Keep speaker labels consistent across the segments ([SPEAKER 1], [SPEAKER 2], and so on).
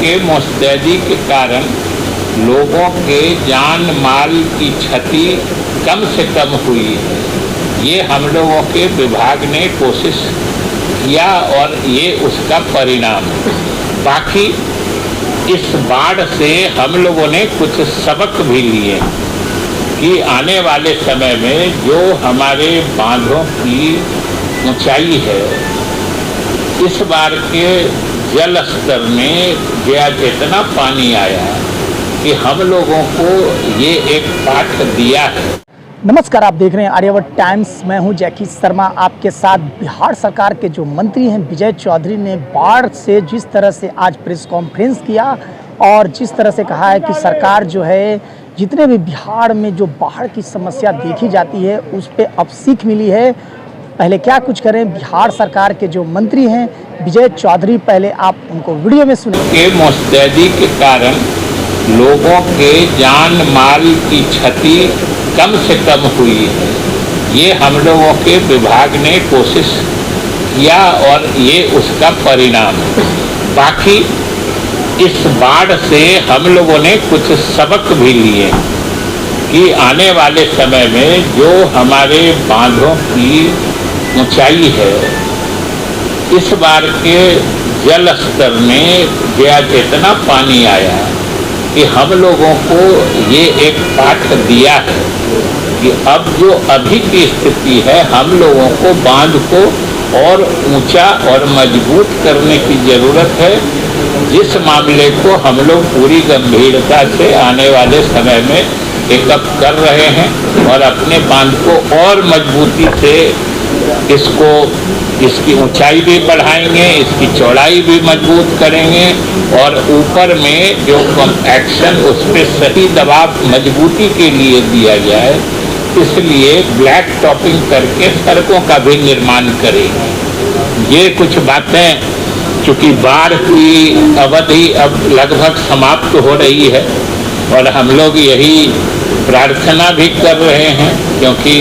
[SPEAKER 1] के मुस्तैदी के कारण लोगों के जान माल की क्षति कम से कम हुई है। ये हम लोगों के विभाग ने कोशिश किया और ये उसका परिणाम है। बाकी इस बाढ़ से हम लोगों ने कुछ सबक भी लिए कि आने वाले समय में जो हमारे बांधों की ऊंचाई है, इस बार के जल स्तर में जितना पानी आया कि हम लोगों को ये एक पाठ दिया है।
[SPEAKER 2] नमस्कार, आप देख रहे हैं आर्यावर्त टाइम्स। मैं हूं जैकी शर्मा आपके साथ। बिहार सरकार के जो मंत्री हैं विजय चौधरी ने बाढ़ से जिस तरह से आज प्रेस कॉन्फ्रेंस किया और जिस तरह से कहा है कि सरकार जो है जितने भी बिहार में जो बाढ़ की समस्या देखी जाती है उस पर अब सीख मिली है। पहले क्या कुछ करें, बिहार सरकार के जो मंत्री हैं विजय चौधरी, पहले आप उनको वीडियो में सुनिए।
[SPEAKER 1] के मुस्तैदी के कारण लोगों के जान माल की क्षति कम से कम हुई है। ये हम लोगों के विभाग ने कोशिश किया और ये उसका परिणाम है। बाकी इस बाढ़ से हम लोगों ने कुछ सबक भी लिए कि आने वाले समय में जो हमारे बांधों की ऊंचाई है, इस बार के जल स्तर में जितना पानी आया कि हम लोगों को ये एक पाठ दिया है कि अब जो अभी की स्थिति है, हम लोगों को बांध को और ऊंचा और मजबूत करने की ज़रूरत है। जिस मामले को हम लोग पूरी गंभीरता से आने वाले समय में टेकअप कर रहे हैं और अपने बांध को और मजबूती से इसकी ऊंचाई भी बढ़ाएंगे, इसकी चौड़ाई भी मजबूत करेंगे और ऊपर में जो एक्शन उस पर सही दबाव मजबूती के लिए दिया जाए, इसलिए ब्लैक टॉपिंग करके सड़कों का भी निर्माण करेंगे। ये कुछ बातें, चूँकि बाढ़ की अवधि अब लगभग समाप्त हो रही है और हम लोग यही प्रार्थना भी कर रहे हैं, क्योंकि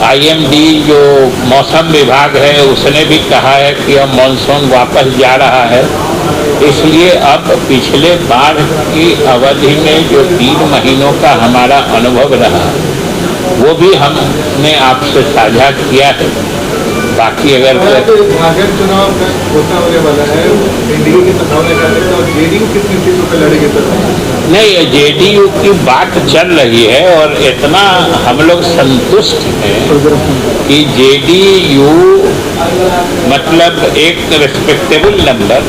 [SPEAKER 1] IMD जो मौसम विभाग है उसने भी कहा है कि अब मानसून वापस जा रहा है। इसलिए अब पिछले बाढ़ की अवधि में जो 3 महीनों का हमारा अनुभव रहा वो भी हमने आपसे साझा किया है। बाकी अगर
[SPEAKER 3] चुनाव घोषणा होने वाला है, NDA की संभावना क्या है और JDU कितनी सीटों पर लड़ेगी?
[SPEAKER 1] नहीं, JDU की बात चल रही है और इतना हम लोग संतुष्ट हैं कि JDU मतलब एक रिस्पेक्टेबल नंबर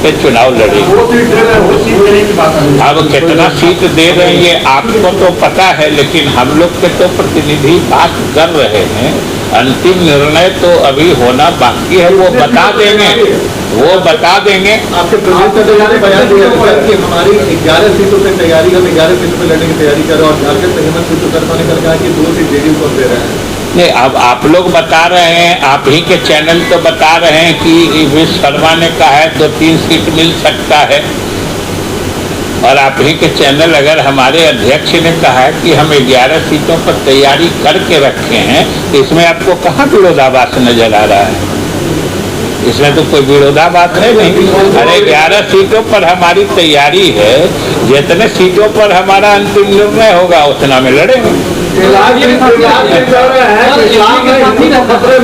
[SPEAKER 1] पे चुनाव लड़ेगी। अब कितना सीट दे रहे हैं ये आपको तो पता है, लेकिन हम लोग के तो प्रतिनिधि बात कर रहे हैं। अंतिम निर्णय तो अभी होना बाकी है, वो बता देंगे।
[SPEAKER 3] आपके प्रदेश ने बयान दिया कि हमारी 11 सीटों पे तैयारी, हम 11 सीटों पे लड़ने की तैयारी कर रहे हैं और झारखंड से हेमंत बिस्वा शर्मा ने कहा कि 2 सीट JDU को दे रहे हैं।
[SPEAKER 1] नहीं, अब आप लोग बता रहे हैं, आप ही के चैनल तो बता रहे हैं कि विश्व शर्मा ने कहा है तो 3 सीट मिल सकता है, और आप ही के चैनल अगर हमारे अध्यक्ष ने कहा है कि हम 11 सीटों पर तैयारी करके रखे हैं, तो इसमें आपको कहाँ विरोधाभास नजर आ रहा है? इसमें तो कोई विरोधाभास है नहीं। अरे 11 सीटों पर हमारी तैयारी है, जितने सीटों पर हमारा अंतिम निर्णय होगा उतना में लड़ेंगे।
[SPEAKER 3] हिंदुत्व खतरे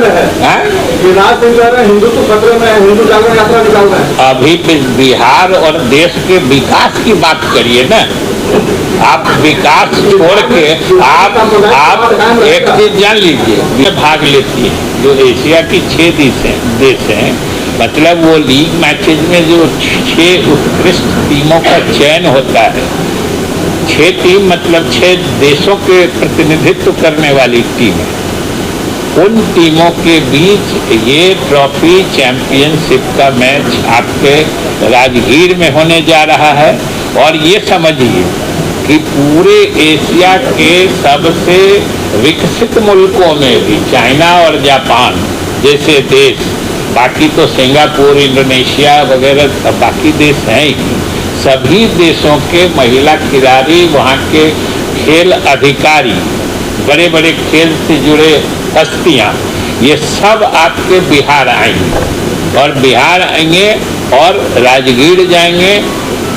[SPEAKER 3] में है, हिंदू जागरण यात्रा निकाल रहे हैं।
[SPEAKER 1] अभी बिहार और देश के विकास की बात करिए ना। आप विकास छोड़ के आप एक चीज जान लीजिए, भाग लेती है जो एशिया की 6 देश हैं, मतलब वो लीग मैचेज में जो 6 उत्कृष्ट टीमों का चयन होता है, 6 टीम मतलब 6 देशों के प्रतिनिधित्व करने वाली टीम है। उन टीमों के बीच ये ट्रॉफी चैंपियनशिप का मैच आपके राजगीर में होने जा रहा है। और ये समझिए कि पूरे एशिया के सबसे विकसित मुल्कों में भी चाइना और जापान जैसे देश, बाकी तो सिंगापुर, इंडोनेशिया वगैरह बाकी देश हैं ही, सभी देशों के महिला खिलाड़ी, वहाँ के खेल अधिकारी, बड़े बड़े खेल से जुड़े हस्तियाँ, ये सब आपके बिहार आएंगे और बिहार आएंगे और राजगीर जाएंगे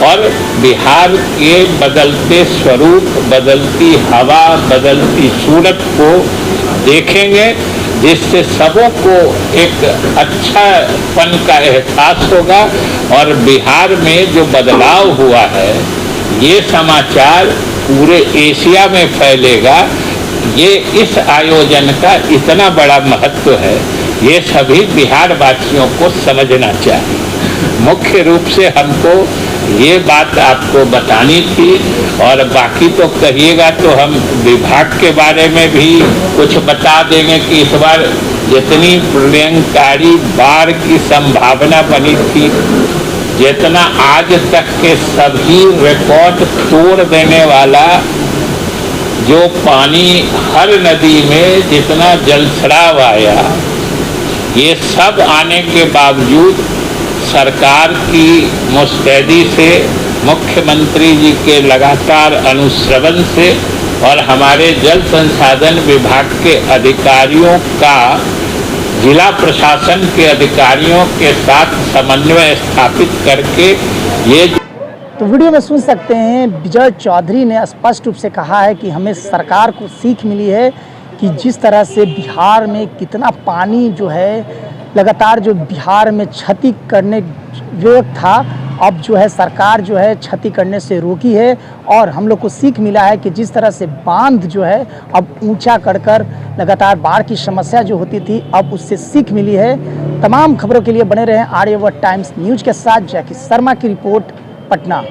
[SPEAKER 1] और बिहार के बदलते स्वरूप, बदलती हवा, बदलती सूरत को देखेंगे, जिससे सबों को एक अच्छापन का एहसास होगा और बिहार में जो बदलाव हुआ है ये समाचार पूरे एशिया में फैलेगा। ये इस आयोजन का इतना बड़ा महत्व है, ये सभी बिहार वासियों को समझना चाहिए। मुख्य रूप से हमको ये बात आपको बतानी थी, और बाकी तो कहिएगा तो हम विभाग के बारे में भी कुछ बता देंगे कि इस बार जितनी प्रलयंकारी बाढ़ की संभावना बनी थी, जितना आज तक के सभी रिकॉर्ड तोड़ देने वाला जो पानी हर नदी में जितना जलस्राव आया, ये सब आने के बावजूद सरकार की मुस्तैदी से, मुख्यमंत्री जी के लगातार अनुश्रवण से और हमारे जल संसाधन विभाग के अधिकारियों का जिला प्रशासन के अधिकारियों के साथ समन्वय स्थापित करके ये।
[SPEAKER 2] तो वीडियो में सुन सकते हैं विजय चौधरी ने स्पष्ट रूप से कहा है कि हमें सरकार को सीख मिली है कि जिस तरह से बिहार में कितना पानी जो है लगातार जो बिहार में क्षति करने योग्य था, अब जो है सरकार जो है क्षति करने से रोकी है। और हम लोग को सीख मिला है कि जिस तरह से बांध जो है अब ऊंचा कर लगातार बाढ़ की समस्या जो होती थी, अब उससे सीख मिली है। तमाम खबरों के लिए बने रहें आर्यावर्त टाइम्स न्यूज के साथ। जैकी शर्मा की रिपोर्ट, पटना।